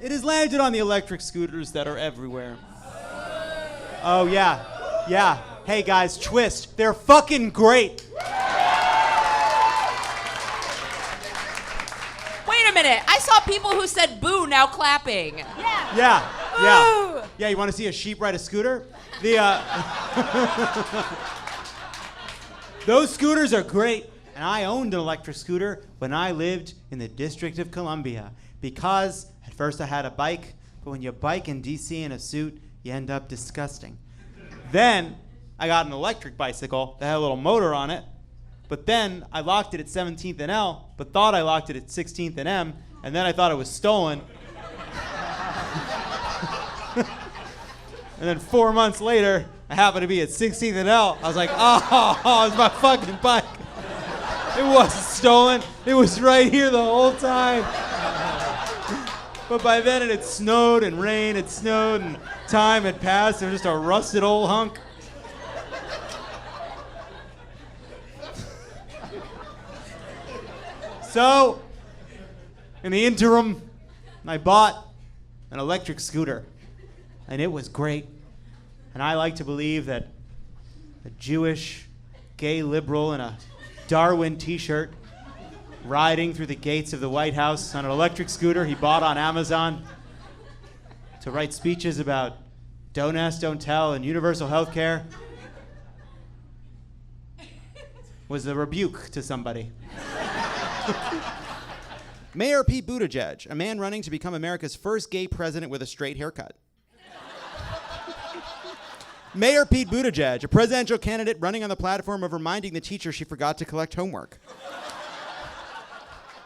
it has landed on the electric scooters that are everywhere. Oh, yeah. Yeah. Hey, guys, twist. They're fucking great. Wait a minute. I saw people who said boo now clapping. Yeah. Yeah, you want to see a sheep ride a scooter? Those scooters are great. And I owned an electric scooter when I lived in the District of Columbia. Because at first I had a bike, but when you bike in DC in a suit, you end up disgusting. Then I got an electric bicycle that had a little motor on it, but then I locked it at 17th and L, but thought I locked it at 16th and M, and then I thought it was stolen. And then 4 months later, I happened to be at 16th and L. I was like, oh, it's my fucking bike. It wasn't stolen. It was right here the whole time. But by then it had snowed and rained, it snowed and time had passed. It was just a rusted old hunk. So, in the interim, I bought an electric scooter. And it was great. And I like to believe that a Jewish gay liberal in a Darwin t-shirt riding through the gates of the White House on an electric scooter he bought on Amazon to write speeches about don't ask, don't tell, and universal health care was a rebuke to somebody. Mayor Pete Buttigieg, a man running to become America's first gay president with a straight haircut. Mayor Pete Buttigieg, a presidential candidate running on the platform of reminding the teacher she forgot to collect homework.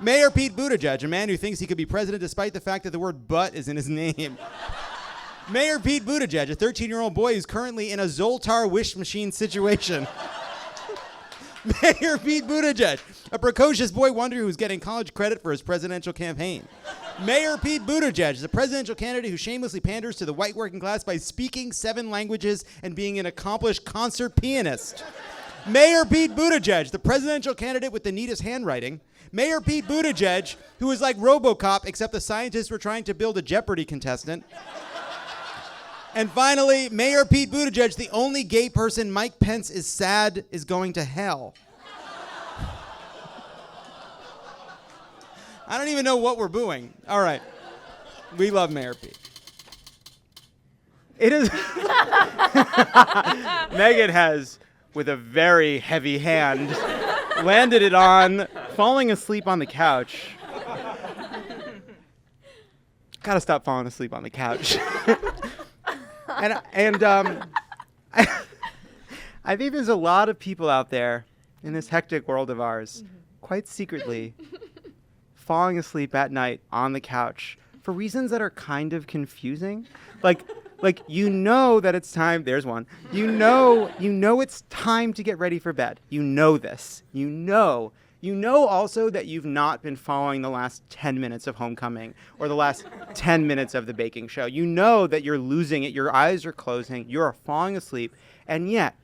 Mayor Pete Buttigieg, a man who thinks he could be president despite the fact that the word butt is in his name. Mayor Pete Buttigieg, a 13-year-old boy who's currently in a Zoltar wish machine situation. Mayor Pete Buttigieg, a precocious boy wonder who's getting college credit for his presidential campaign. Mayor Pete Buttigieg is a presidential candidate who shamelessly panders to the white working class by speaking 7 languages and being an accomplished concert pianist. Mayor Pete Buttigieg, the presidential candidate with the neatest handwriting. Mayor Pete Buttigieg, who is like RoboCop, except the scientists were trying to build a Jeopardy contestant. And finally, Mayor Pete Buttigieg, the only gay person Mike Pence is sad is going to hell. I don't even know what we're booing. All right. We love Mayor Pete. It is... Megan has, with a very heavy hand, landed it on falling asleep on the couch. Gotta stop falling asleep on the couch. I think there's a lot of people out there in this hectic world of ours, quite secretly, falling asleep at night on the couch for reasons that are kind of confusing. Like you know that it's time. There's one. You know it's time to get ready for bed. You know this. You know also that you've not been following the last 10 minutes of Homecoming or the last 10 minutes of The Baking Show. You know that you're losing it. Your eyes are closing. You're falling asleep. And yet,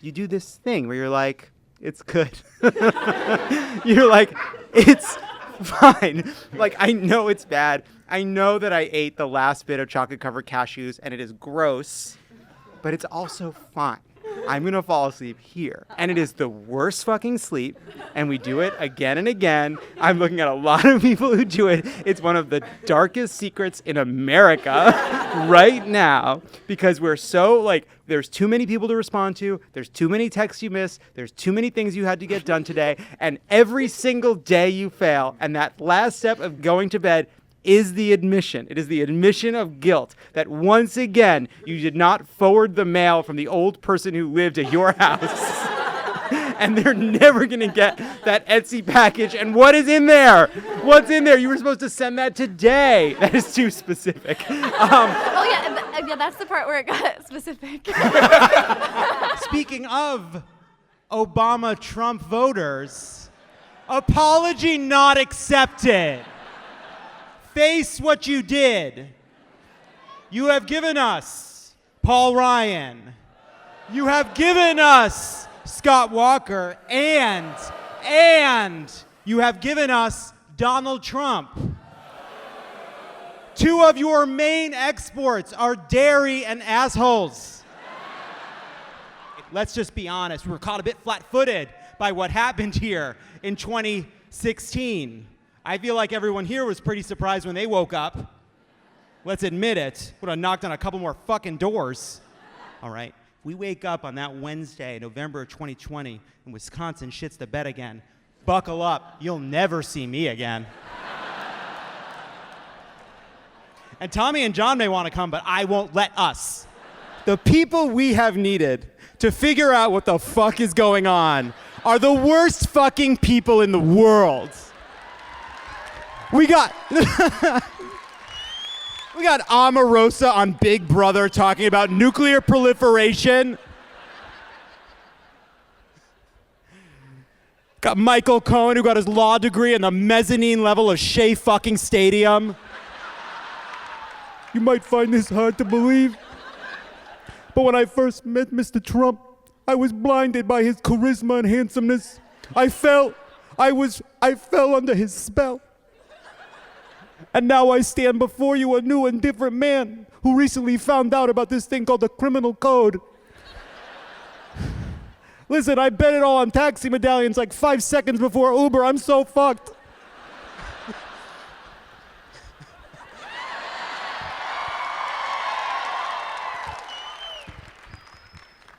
you do this thing where you're like, it's good. You're like, it's fine. Like, I know it's bad. I know that I ate the last bit of chocolate-covered cashews, and it is gross. But it's also fine. I'm going to fall asleep here. And it is the worst fucking sleep. And we do it again and again. I'm looking at a lot of people who do it. It's one of the darkest secrets in America right now. Because we're so, like, there's too many people to respond to. There's too many texts you miss. There's too many things you had to get done today. And every single day you fail. And that last step of going to bed is the admission. It is the admission of guilt that once again you did not forward the mail from the old person who lived at your house. And they're never going to get that Etsy package. And what is in there? What's in there? You were supposed to send that today. That is too specific. Yeah, that's the part where it got specific. Speaking of Obama-Trump voters, apology not accepted. Face what you did. You have given us Paul Ryan. You have given us Scott Walker. And you have given us Donald Trump. Two of your main exports are dairy and assholes. Let's just be honest. We're caught a bit flat-footed by what happened here in 2016. I feel like everyone here was pretty surprised when they woke up. Let's admit it. Would have knocked on a couple more fucking doors. All right. We wake up on that Wednesday, November of 2020, and Wisconsin shits the bed again. Buckle up. You'll never see me again. And Tommy and John may want to come, but I won't let us. The people we have needed to figure out what the fuck is going on are the worst fucking people in the world. We got Omarosa on Big Brother talking about nuclear proliferation. Got Michael Cohen, who got his law degree in the mezzanine level of Shea fucking Stadium. You might find this hard to believe, but when I first met Mr. Trump, I was blinded by his charisma and handsomeness. I fell under his spell. And now I stand before you a new and different man who recently found out about this thing called the criminal code. Listen, I bet it all on taxi medallions like 5 seconds before Uber. I'm so fucked.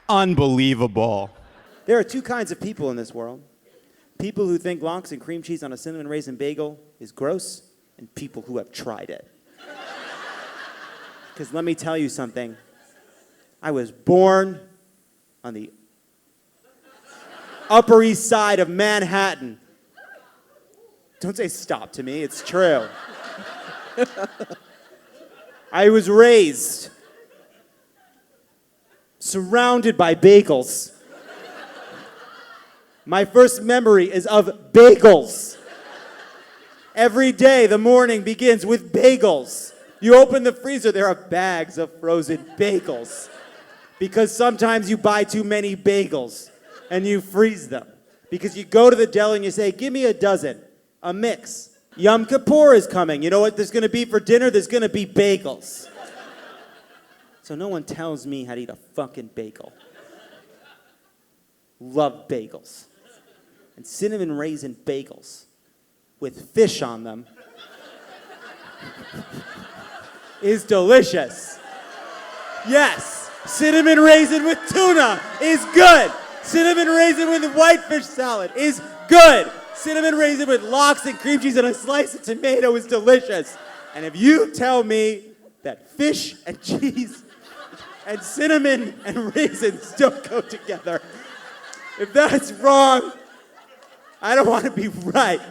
Unbelievable. There are two kinds of people in this world. People who think lox and cream cheese on a cinnamon raisin bagel is gross, and people who have tried it. Because let me tell you something. I was born on the Upper East Side of Manhattan. Don't say stop to me, it's true. I was raised surrounded by bagels. My first memory is of bagels. Every day, the morning begins with bagels. You open the freezer, there are bags of frozen bagels. Because sometimes you buy too many bagels and you freeze them. Because you go to the deli and you say, give me a dozen, a mix. Yom Kippur is coming. You know what there's gonna be for dinner? There's gonna be bagels. So no one tells me how to eat a fucking bagel. Love bagels. And cinnamon raisin bagels with fish on them is delicious. Yes, cinnamon raisin with tuna is good. Cinnamon raisin with whitefish salad is good. Cinnamon raisin with lox and cream cheese and a slice of tomato is delicious. And if you tell me that fish and cheese and cinnamon and raisins don't go together, if that's wrong, I don't want to be right.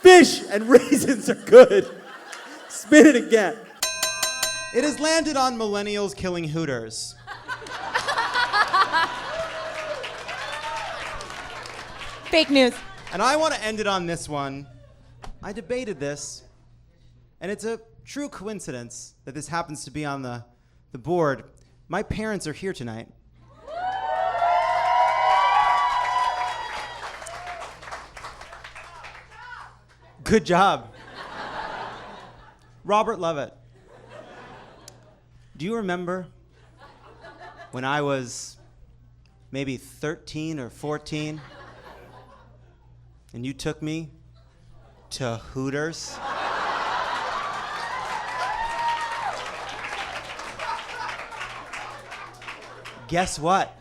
Fish and raisins are good. Spin it again. It has landed on millennials killing Hooters. Fake news. And I want to end it on this one. I debated this, and it's a true coincidence that this happens to be on the board. My parents are here tonight. Good job. Robert Lovett. Do you remember when I was maybe 13 or 14 and you took me to Hooters? Guess what?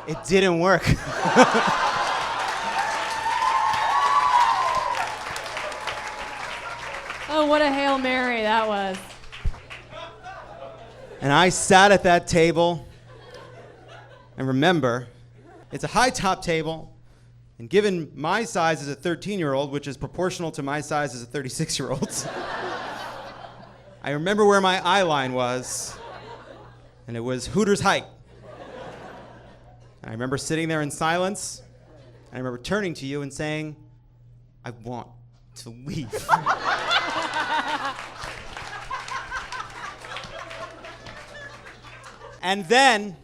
It didn't work. Oh, what a Hail Mary that was. And I sat at that table, and remember, it's a high top table, and given my size as a 13-year-old, which is proportional to my size as a 36-year-old, I remember where my eye line was, and it was Hooters height. And I remember sitting there in silence, and I remember turning to you and saying, I want to leave. And then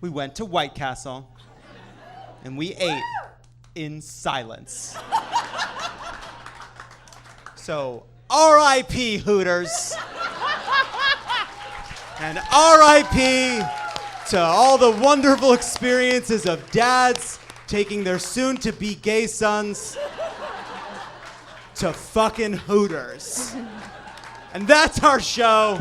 we went to White Castle and we ate in silence. So, R.I.P. Hooters. And R.I.P. to all the wonderful experiences of dads taking their soon-to-be gay sons to fucking Hooters. And that's our show.